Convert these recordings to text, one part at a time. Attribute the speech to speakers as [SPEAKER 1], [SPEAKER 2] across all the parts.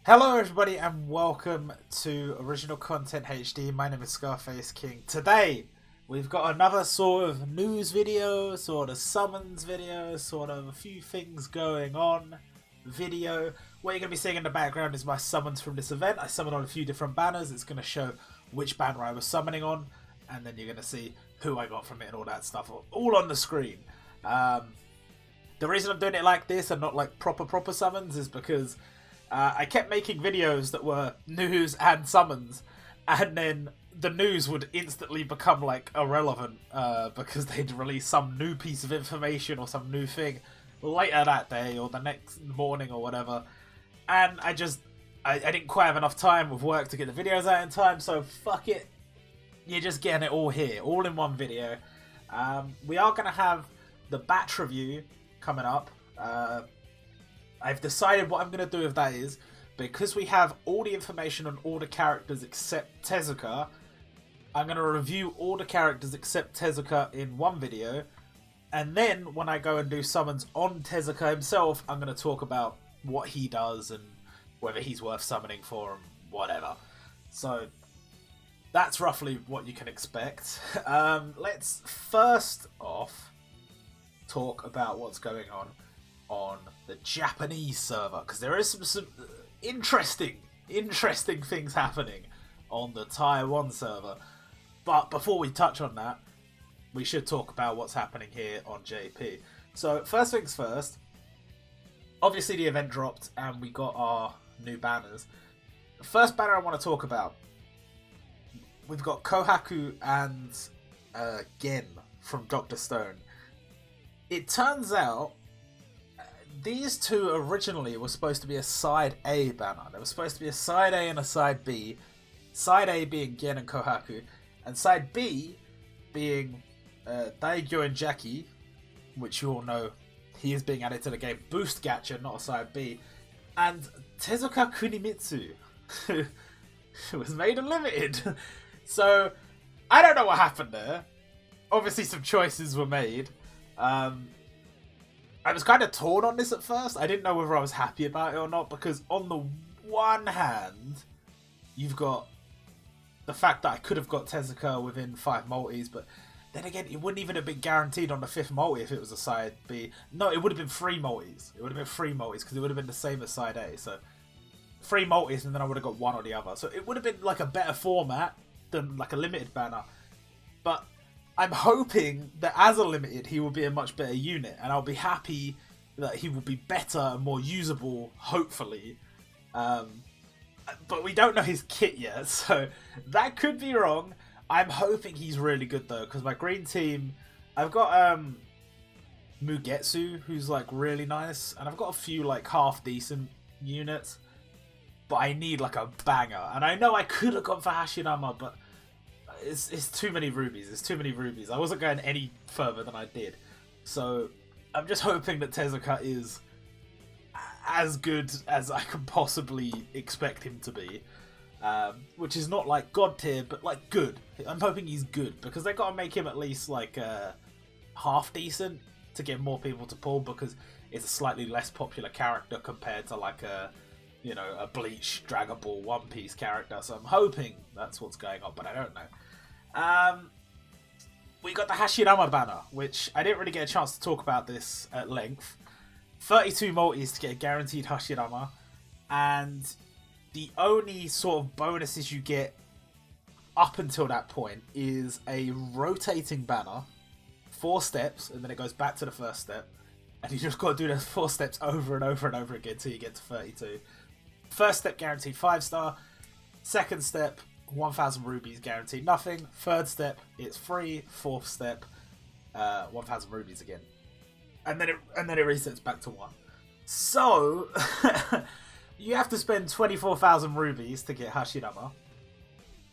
[SPEAKER 1] Hello everybody and welcome to Original Content HD. My name is Scarface King. Today we've got another sort of news video, sort of summons video, sort of a few things going on video. What you're going to be seeing in the background is my summons from this event. I summoned on a few different banners. It's going to show which banner I was summoning on, and then you're going to see who I got from it and all that stuff all on the screen. The reason I'm doing it like this and not like proper summons is because I kept making videos that were news and summons, and then the news would instantly become like irrelevant because they'd release some new piece of information or some new thing later that day or the next morning or whatever. And I didn't quite have enough time with work to get the videos out in time, so fuck it. You're just getting it all here, all in one video. We are going to have the batch review coming up. I've decided what I'm going to do with that is, because we have all the information on all the characters except Tezuka, I'm going to review all the characters except Tezuka in one video, and then when I go and do summons on Tezuka himself, I'm going to talk about what he does and whether he's worth summoning for and whatever. So that's roughly what you can expect. Let's first off talk about what's going on the Japanese server, because there is some interesting things happening on the Taiwan server. But before we touch on that, we should talk about what's happening here on JP. So first things first, obviously the event dropped and we got our new banners. The first banner I want to talk about, we've got Kohaku and Gen from Dr. Stone. It turns out these two originally were supposed to be a side A banner. There was supposed to be a side A and a side B. Side A being Gen and Kohaku, and side B being Daigyo and Jackie, which you all know he is being added to the game. Boost Gacha, not a side B. And Tezuka Kunimitsu, who was made unlimited. So, I don't know what happened there. Obviously some choices were made. I was kind of torn on this at first. I didn't know whether I was happy about it or not, because on the one hand, you've got the fact that I could have got Tezuka within 5 multis, but then again, it wouldn't even have been guaranteed on the 5th multi if it was a side B. No, it would have been 3 multis. It would have been 3 multis, because it would have been the same as side A. So 3 multis, and then I would have got one or the other. So it would have been like a better format than like a limited banner. But I'm hoping that as a limited, he will be a much better unit, and I'll be happy that he will be better and more usable, hopefully. But we don't know his kit yet, so that could be wrong. I'm hoping he's really good though, because my green team, I've got Mugetsu, who's like really nice, and I've got a few like half decent units, but I need like a banger. And I know I could have gone for Hashirama, but it's too many rubies. It's too many rubies. I wasn't going any further than I did. So I'm just hoping that Tezuka is as good as I can possibly expect him to be. Which is not like god tier, but like good. I'm hoping he's good, because they got to make him at least like half decent to get more people to pull, because it's a slightly less popular character compared to like a Bleach, Dragon Ball, One Piece character. So I'm hoping that's what's going on, but I don't know. We got the Hashirama banner, which I didn't really get a chance to talk about this at length. 32 multis to get a guaranteed Hashirama, and the only sort of bonuses you get up until that point is a rotating banner, 4 steps, and then it goes back to the first step, and you just got to do those 4 steps over and over and over again until you get to 32. First step guaranteed 5-star, second step 1,000 rubies guaranteed nothing, third step it's free, fourth step 1,000 rubies again, and then it resets back to 1. So you have to spend 24,000 rubies to get Hashirama.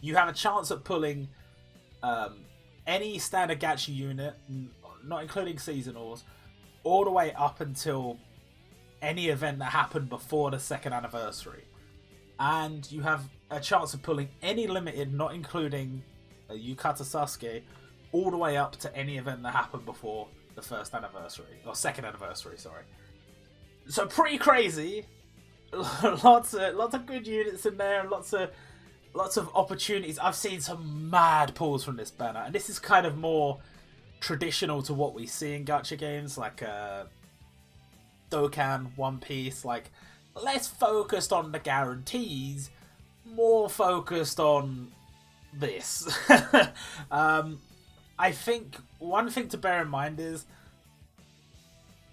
[SPEAKER 1] You have a chance at pulling any standard gacha unit, not including seasonals, all the way up until any event that happened before the 2nd anniversary. And you have a chance of pulling any limited, not including Yukata Sasuke, all the way up to any event that happened before the 1st anniversary, or 2nd anniversary, sorry. So pretty crazy. lots of good units in there, and lots of opportunities. I've seen some mad pulls from this banner, and this is kind of more traditional to what we see in gacha games, like Dokkan, One Piece. Like, less focused on the guarantees, more focused on this. I think one thing to bear in mind is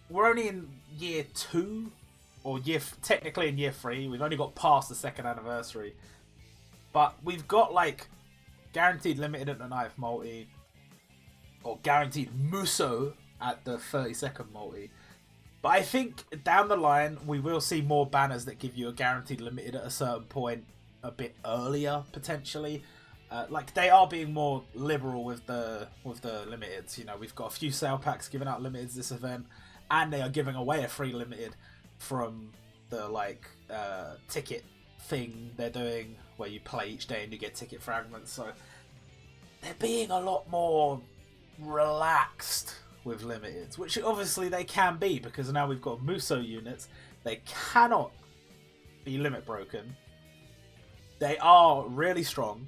[SPEAKER 1] we're only in year 2, or technically in year 3. We've only got past the 2nd anniversary, but we've got like guaranteed limited at the 9th multi, or guaranteed Muso at the 32nd multi. But I think down the line we will see more banners that give you a guaranteed limited at a certain point a bit earlier, potentially. Like, they are being more liberal with the limiteds. You know, we've got a few sale packs giving out limiteds this event, and they are giving away a free limited from the ticket thing they're doing, where you play each day and you get ticket fragments. So they're being a lot more relaxed with limiteds, which obviously they can be, because now we've got Muso units. They cannot be limit broken. They are really strong.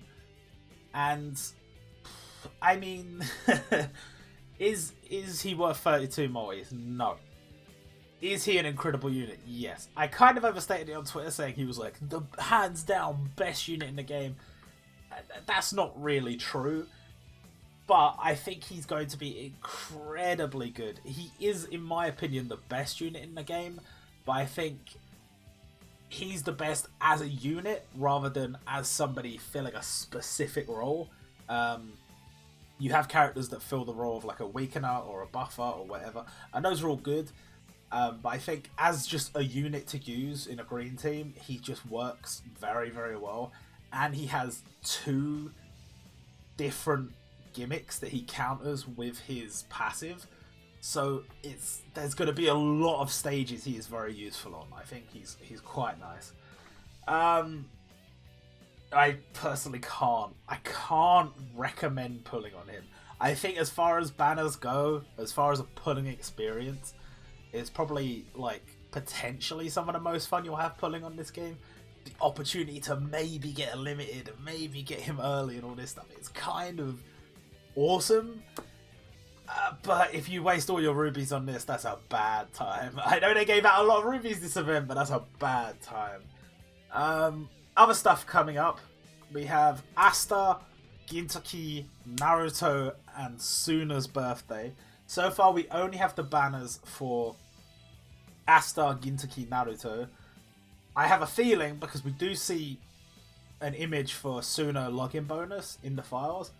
[SPEAKER 1] And I mean, is he worth 32 multis? No. Is he an incredible unit? Yes. I kind of overstated it on Twitter, saying he was like the hands down best unit in the game. That's not really true, but I think he's going to be incredibly good. He is, in my opinion, the best unit in the game, but I think he's the best as a unit rather than as somebody filling a specific role. You have characters that fill the role of like a weakener or a buffer or whatever, and those are all good. But I think as just a unit to use in a green team, he just works very, very well. And he has 2 different gimmicks that he counters with his passive. So there's going to be a lot of stages he is very useful on. I think he's quite nice. I personally can't recommend pulling on him. I think as far as banners go, as far as a pulling experience, it's probably like potentially some of the most fun you'll have pulling on this game. The opportunity to maybe get a limited and maybe get him early and all this stuff, it's kind of awesome. But if you waste all your rubies on this, that's a bad time. I know they gave out a lot of rubies this event, but that's a bad time. Other stuff coming up, we have Asta, Gintoki, Naruto, and Suna's birthday. So far, we only have the banners for Asta, Gintoki, Naruto. I have a feeling, because we do see an image for Suna login bonus in the files,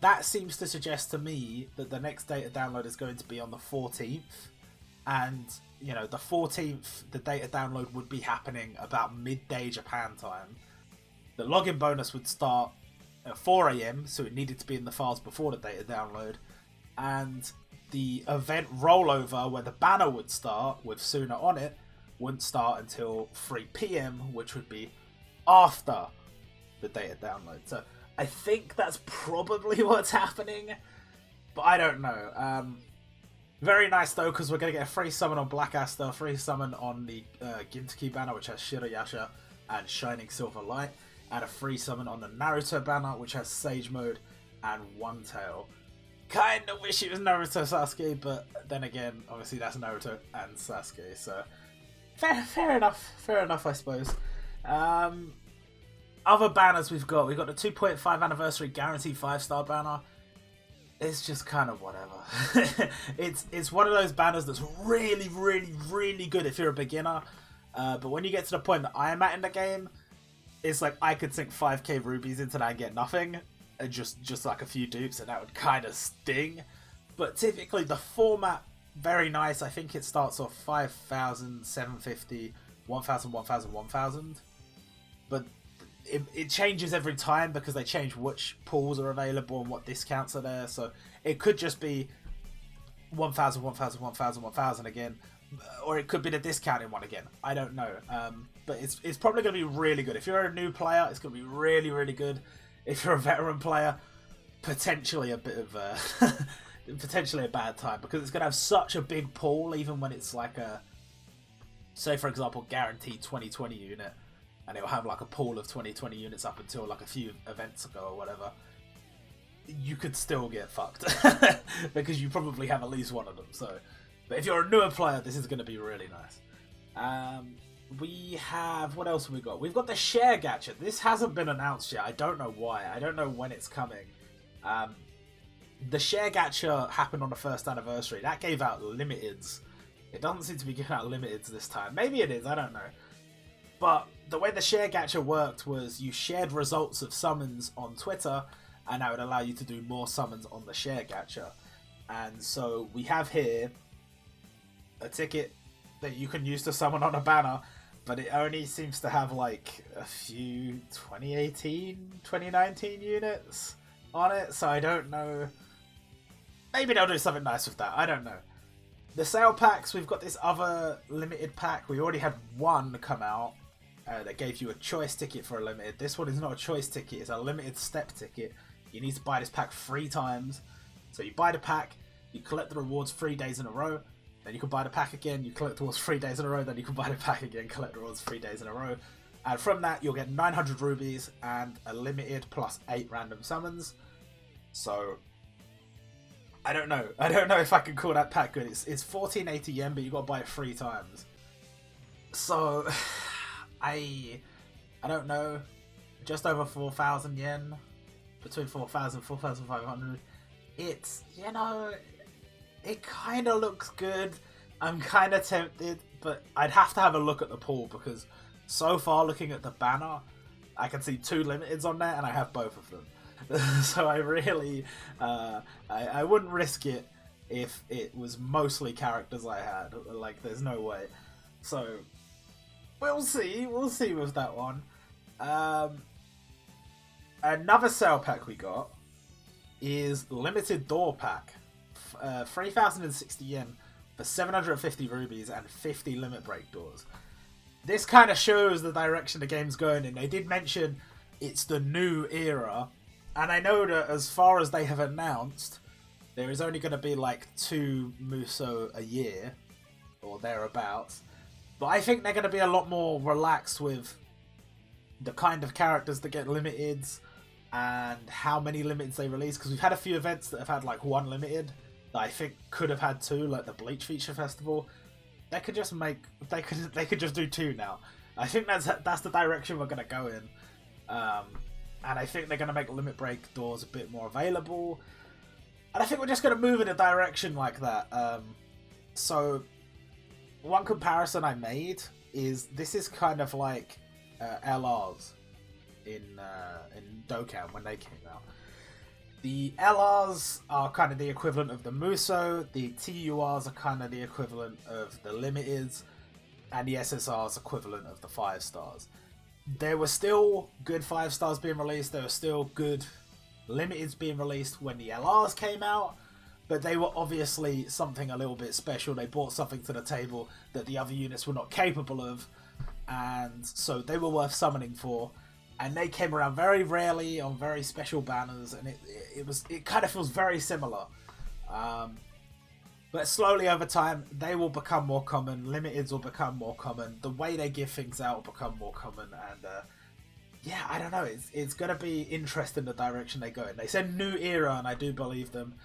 [SPEAKER 1] that seems to suggest to me that the next data download is going to be on the 14th. And, you know, the 14th, the data download would be happening about midday Japan time. The login bonus would start at 4 AM, so it needed to be in the files before the data download. And the event rollover, where the banner would start with Suna on it, wouldn't start until 3 PM, which would be after the data download. So I think that's probably what's happening, but I don't know. Very nice though, because we're going to get a free summon on Black Asta, free summon on the Gintoki banner, which has Shirayasha and Shining Silver Light, and a free summon on the Naruto banner, which has Sage Mode and One Tail. Kind of wish it was Naruto Sasuke, but then again, obviously that's Naruto and Sasuke, so fair enough, I suppose. Other banners we've got the 2.5 anniversary guaranteed 5-star banner. It's just kind of whatever. it's one of those banners that's really, really, really good if you're a beginner. But when you get to the point that I am at in the game, it's like I could sink 5k rubies into that and get nothing. And just like a few dupes, and that would kind of sting. But typically the format, very nice. I think it starts off 5,000, 750, 1,000, 1,000, 1,000. But it changes every time because they change which pools are available and what discounts are there. So it could just be 1,000, 1,000, 1,000, 1,000 again. Or it could be the discounted one again. I don't know. But it's probably going to be really good. If you're a new player, it's going to be really, really good. If you're a veteran player, potentially a bit of potentially a bad time, because it's going to have such a big pool, even when it's like a say for example, guaranteed 2020 unit, and it'll have like a pool of 2020 units up until like a few events ago or whatever, you could still get fucked because you probably have at least one of them. So, but if you're a newer player, this is going to be really nice. We have, what else have we got? We've got the share gadget. This hasn't been announced yet. I don't know why. I don't know when it's coming. The share gacha happened on the first anniversary. That gave out limiteds. It doesn't seem to be giving out limiteds this time. Maybe it is, I don't know. But the way the share gacha worked was you shared results of summons on Twitter, and that would allow you to do more summons on the share gacha. And so we have here a ticket that you can use to summon on a banner, but it only seems to have like a few 2018, 2019 units on it, so I don't know. Maybe they'll do something nice with that, I don't know. The sale packs, we've got this other limited pack. We already had one come out that gave you a choice ticket for a limited. This one is not a choice ticket, it's a limited step ticket. You need to buy this pack 3 times. So you buy the pack, you collect the rewards 3 days in a row, then you can buy the pack again, you collect the rewards 3 days in a row, then you can buy the pack again, collect the rewards 3 days in a row. And from that, you'll get 900 rubies and a limited plus 8 random summons. So I don't know if I can call that pack good. It's 1480 yen, but you got to buy it 3 times. So I don't know. Just over 4,000 yen, between 4,000 and 4,500. It's, you know, it kind of looks good. I'm kind of tempted, but I'd have to have a look at the pool because so far, looking at the banner, I can see 2 limiteds on there, and I have both of them. So I really, I wouldn't risk it if it was mostly characters I had. Like, there's no way. So we'll see with that one. Another sale pack we got is limited door pack, 3,060 yen for 750 rubies and 50 limit break doors. This kind of shows the direction the game's going in. They did mention it's the new era. And I know that as far as they have announced, there is only going to be like 2 Muso a year, or thereabouts. But I think they're going to be a lot more relaxed with the kind of characters that get limiteds and how many limiteds they release. Because we've had a few events that have had like 1 limited that I think could have had 2, like the Bleach Feature Festival. They could just make, they could just do 2 now. I think that's the direction we're going to go in. And I think they're going to make limit break doors a bit more available. And I think we're just going to move in a direction like that. So, one comparison I made is this is kind of like LRs in Dokkan when they came out. The LRs are kind of the equivalent of the Muso, the TURs are kind of the equivalent of the Limiteds, and the SSRs equivalent of the 5 stars. There were still good 5 stars being released, there were still good limiteds being released when the LRs came out, but they were obviously something a little bit special. They brought something to the table that the other units were not capable of, and so they were worth summoning for. And they came around very rarely on very special banners, and it kind of feels very similar. But slowly over time, they will become more common. Limiteds will become more common. The way they give things out will become more common. And yeah, I don't know. It's going to be interesting the direction they go in. They said new era, and I do believe them.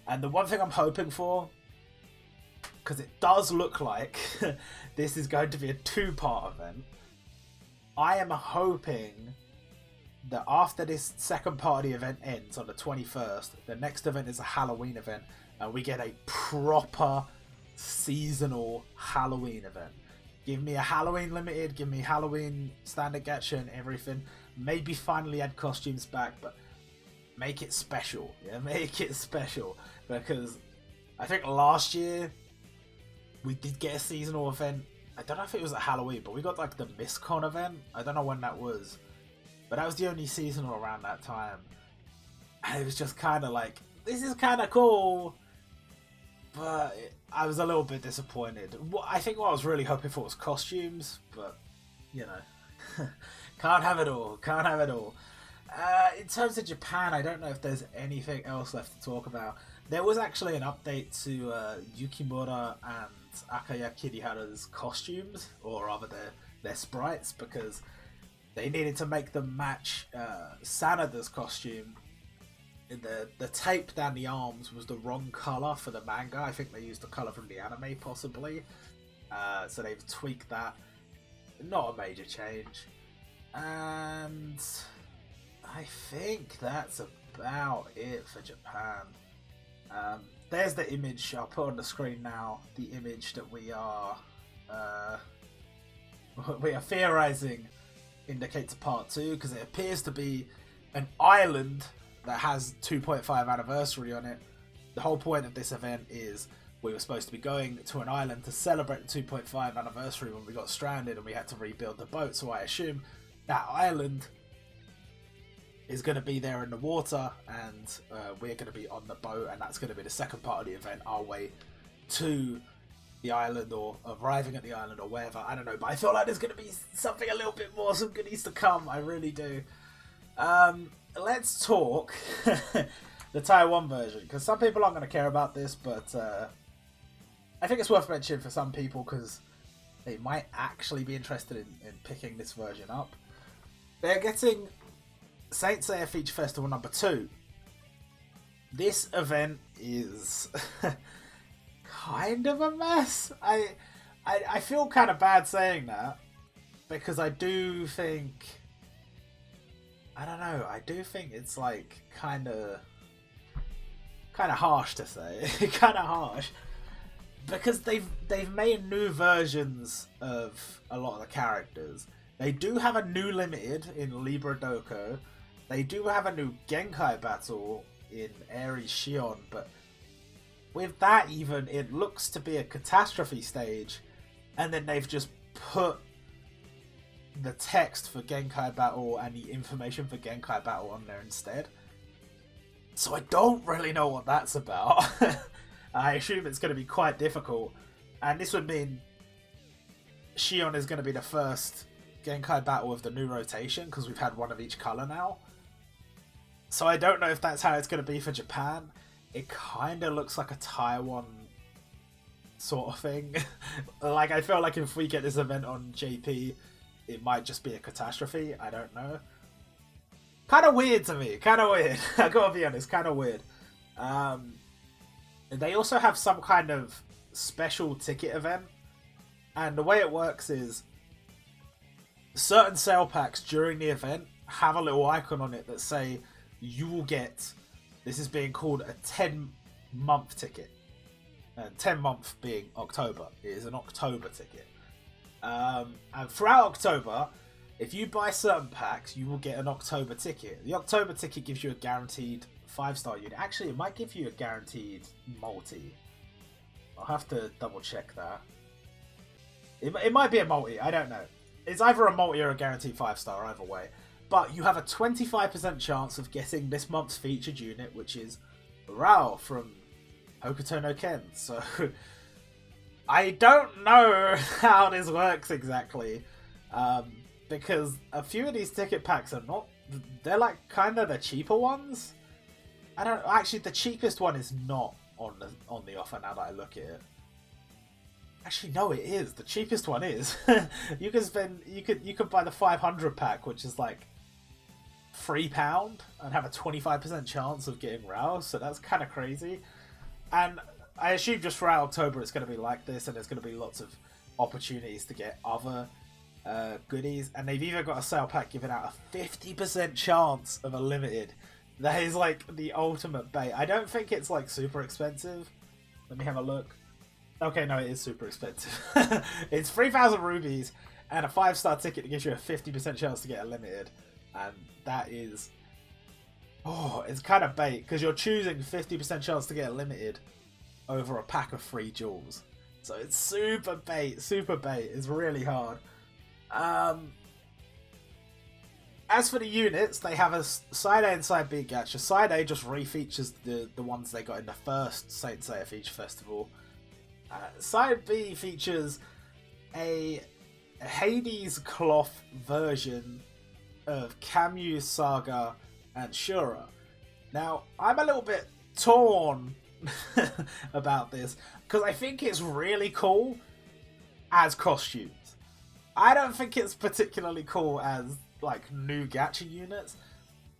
[SPEAKER 1] And the one thing I'm hoping for, because it does look like this is going to be a 2-part event, I am hoping that after this second part of the event ends on the 21st, the next event is a Halloween event, and we get a proper seasonal Halloween event. Give me a Halloween limited, give me Halloween standard gacha and everything. Maybe finally add costumes back, but make it special. Yeah, make it special. Because I think last year we did get a seasonal event. I don't know if it was at Halloween, but we got like the MissCon event. I don't know when that was. But that was the only seasonal around that time. And it was just kind of like, this is kind of cool. But I was a little bit disappointed. I think what I was really hoping for was costumes. But, you know, can't have it all. Can't have it all. In terms of Japan, I don't know if there's anything else left to talk about. there was actually an update to Yukimura and Akaya Kirihara's costumes, or rather their sprites, because they needed to make them match Sanada's costume. The tape down the arms was the wrong colour for the manga. I think they used the colour from the anime, possibly. So they've tweaked that. Not a major change. And I think that's about it for Japan. There's the image I'll put on the screen now. The image that we are theorizing indicates a part 2, because it appears to be an island that has 2.5 anniversary on it. The whole point of this event is we were supposed to be going to an island to celebrate the 2.5 anniversary when we got stranded and we had to rebuild the boat. So I assume that island is going to be there in the water, and we're going to be on the boat, and that's going to be the second part of the event, our way to the island or arriving at the island or wherever. I don't know, but I feel like there's going to be something a little bit more, some goodies to come. I really do. Let's talk the Taiwan version, because some people aren't going to care about this, but I think it's worth mentioning for some people because they might actually be interested in picking this version up. They're getting Saint Seiya Feature Festival number 2. This event is kind of a mess. I feel kind of bad saying that, because I do think, I don't know, I do think it's like kind of harsh to say. Kind of harsh, because they've made new versions of a lot of the characters. They do have a new limited in Libra Doko. They do have a new Genkai battle in Aries Shion, but with that even, it looks to be a catastrophe stage, and then they've just put the text for Genkai battle and the information for Genkai battle on there instead. So I don't really know what that's about. I assume it's going to be quite difficult, and this would mean Shion is going to be the first Genkai battle of the new rotation, because we've had one of each colour now. So I don't know if that's how it's going to be for Japan. It kind of looks like a Taiwan sort of thing. Like, I feel like if we get this event on JP, it might just be a catastrophe. I don't know. Kind of weird to me. Kind of weird. I gotta be honest. Kind of weird. They also have some kind of special ticket event. And the way it works is certain sale packs during the event have a little icon on it that say you will get, this is being called a 10-month ticket. 10-month being October. It is an October ticket. And throughout October, if you buy certain packs, you will get an October ticket. The October ticket gives you a guaranteed 5-star unit. Actually, it might give you a guaranteed multi. I'll have to double check that. It might be a multi, I don't know. It's either a multi or a guaranteed 5-star, either way. But you have a 25% chance of getting this month's featured unit, which is Rao from Hokuto no Ken. So I don't know how this works exactly, because a few of these ticket packs are not, they're like kind of the cheaper ones. I don't actually, the cheapest one is not on the offer now that I look at it. Actually, no, it is. The cheapest one is. You could buy the 500 pack, which is like £3, and have a 25% chance of getting Rao. So that's kind of crazy. And I assume just throughout October it's going to be like this, and there's going to be lots of opportunities to get other goodies. And they've even got a sale pack giving out a 50% chance of a limited. That is like the ultimate bait. I don't think it's like super expensive. Let me have a look. Okay, no, it is super expensive. It's 3,000 rubies and a 5-star ticket that gives you a 50% chance to get a limited. And that is... oh, it's kind of bait, because you're choosing 50% chance to get a limited over a pack of 3 jewels. So it's super bait, super bait. It's really hard. As for the units, they have a Side A and Side B gacha. Side A just refeatures the ones they got in the first Saint Seiya Feature Festival. Side B features a Hades cloth version of Kamyu, Saga, and Shura. Now, I'm a little bit torn about this, because I think it's really cool as costumes. I don't think it's particularly cool as like new gacha units.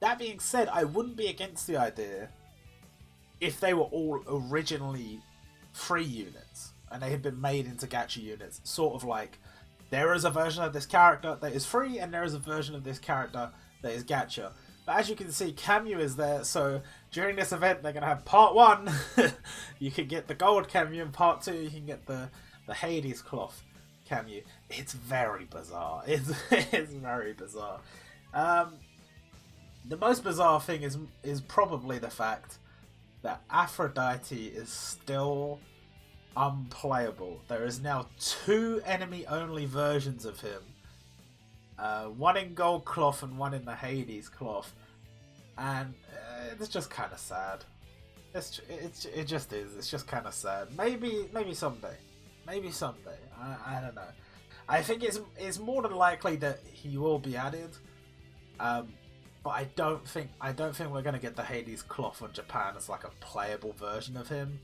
[SPEAKER 1] That being said, I wouldn't be against the idea if they were all originally free units and they had been made into gacha units, sort of like there is a version of this character that is free and there is a version of this character that is gacha. But as you can see, Cameo is there, so during this event they're going to have part 1, you can get the gold Cameo, and part 2 you can get the Hades cloth Cameo. It's very bizarre. It's very bizarre. The most bizarre thing is probably the fact that Aphrodite is still unplayable. There is now 2 enemy-only versions of him. One in gold cloth and one in the Hades cloth. And it's just kind of sad. It just is. It's just kind of sad. Maybe someday. Maybe someday. I don't know. I think it's more than likely that he will be added. But I don't think we're gonna get the Hades cloth on Japan as like a playable version of him.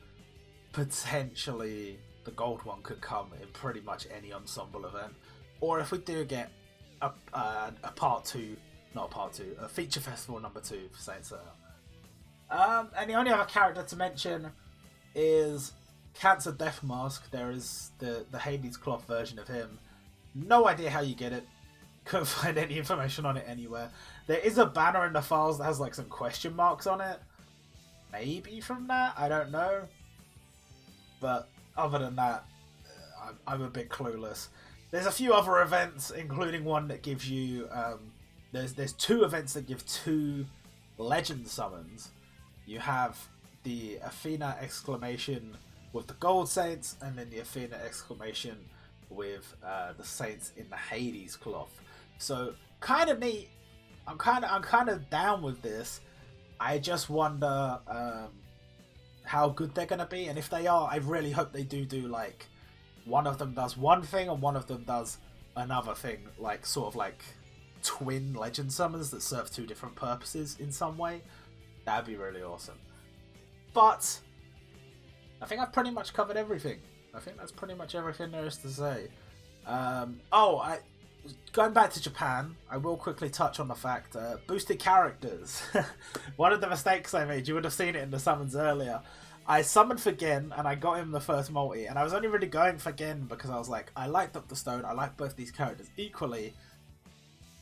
[SPEAKER 1] Potentially, the gold one could come in pretty much any ensemble event, or if we do get a feature festival number 2 for Saint Seiya. And the only other character to mention is Cancer Death Mask. There is the Hades cloth version of him. No idea how you get it. Couldn't find any information on it anywhere. There is a banner in the files that has like some question marks on it. Maybe from that? I don't know. But other than that, I'm a bit clueless. There's a few other events, including one that gives you... There's 2 events that give 2 legend summons. You have the Athena exclamation with the gold saints, and then the Athena exclamation with the saints in the Hades cloth. So kind of neat. I'm kind of down with this. I just wonder how good they're gonna be, and if they are, I really hope they do like one of them does one thing and one of them does another thing, like sort of like twin legend summons that serve 2 different purposes in some way. That'd be really awesome. But I think I've pretty much covered everything. I think that's pretty much everything there is to say. Going back to Japan, I will quickly touch on the fact, boosted characters. One of the mistakes I made, you would have seen it in the summons earlier. I summoned for Gen, and I got him the first multi, and I was only really going for Gen because I was like, I like Dr. Stone, I like both these characters equally.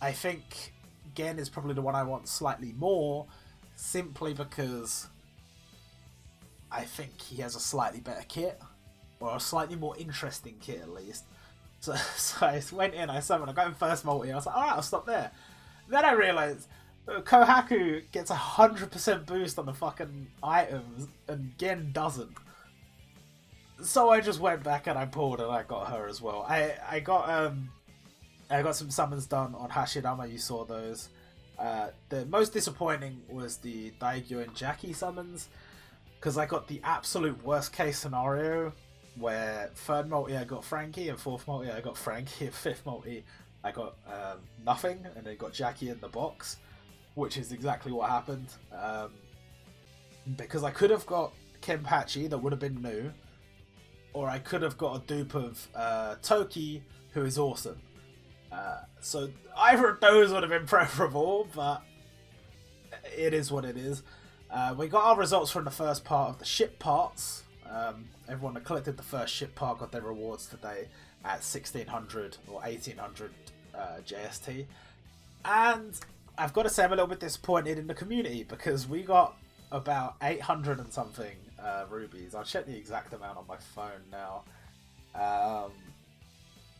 [SPEAKER 1] I think Gen is probably the one I want slightly more, simply because I think he has a slightly better kit, or a slightly more interesting kit at least. So I went in, I summoned, I got him first multi, I was like, alright, I'll stop there. Then I realised Kohaku gets 100% boost on the fucking items, and Gen doesn't. So I just went back and I pulled and I got her as well. I got some summons done on Hashirama, you saw those. The most disappointing was the Daigyo and Jackie summons, because I got the absolute worst case scenario, where 3rd multi I got Frankie, and 4th multi I got Frankie, and 5th multi I got nothing, and then got Jackie in the box, which is exactly what happened. Because I could have got Kenpachi, that would have been new, or I could have got a dupe of Toki, who is awesome. So either of those would have been preferable, but it is what it is. We got our results from the first part of the ship parts. Everyone that collected the first ship part got their rewards today at 1600 or 1800 JST. And I've got to say I'm a little bit disappointed in the community, because we got about 800 and something rubies. I'll check the exact amount on my phone now.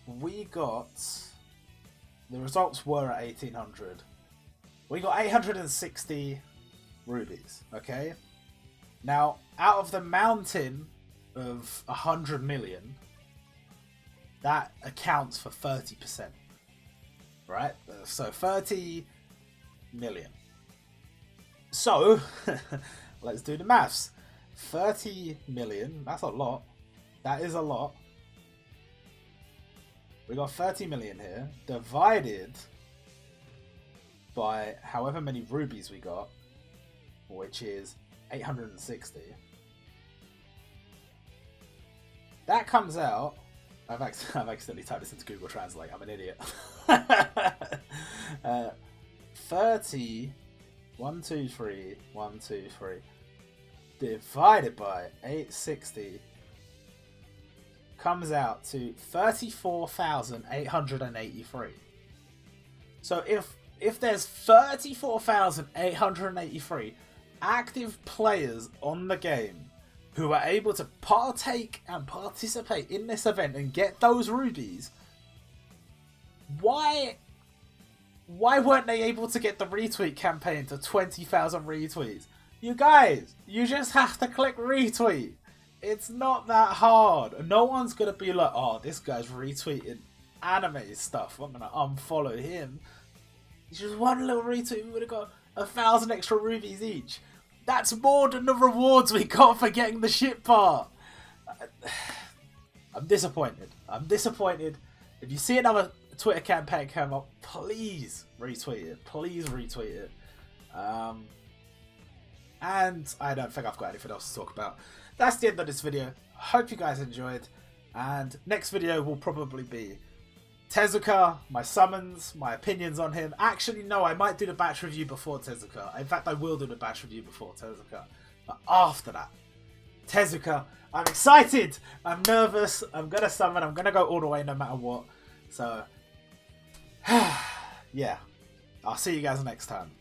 [SPEAKER 1] We got... The results were at 1800. We got 860 rubies, okay? Now, out of the mountain of 100 million, that accounts for 30%, right? So 30 million. So, let's do the maths. 30 million, that's a lot. That is a lot. We got 30 million here, divided by however many rubies we got, which is 860. That comes out. I've accidentally typed this into Google Translate. I'm an idiot. 30, 1, 2, 3, 1, 2, 3, divided by 860 comes out to 34,883. So if there's 34,883 active players on the game who are able to partake and participate in this event and get those rubies, why weren't they able to get the retweet campaign to 20,000 retweets? You guys, you just have to click retweet. It's not that hard. No one's going to be like, oh, this guy's retweeting anime stuff, I'm going to unfollow him. It's just one little retweet, we would have got 1,000 extra rubies each. That's more than the rewards we got for getting the shit part. I'm disappointed. I'm disappointed. If you see another Twitter campaign come up, please retweet it. Please retweet it. And I don't think I've got anything else to talk about. That's the end of this video. Hope you guys enjoyed. And next video will probably be Tezuka, my summons, my opinions on him. Actually, no, I might do the batch review before Tezuka. In fact, I will do the batch review before Tezuka. But after that, Tezuka, I'm excited. I'm nervous. I'm going to summon. I'm going to go all the way no matter what. So, yeah. I'll see you guys next time.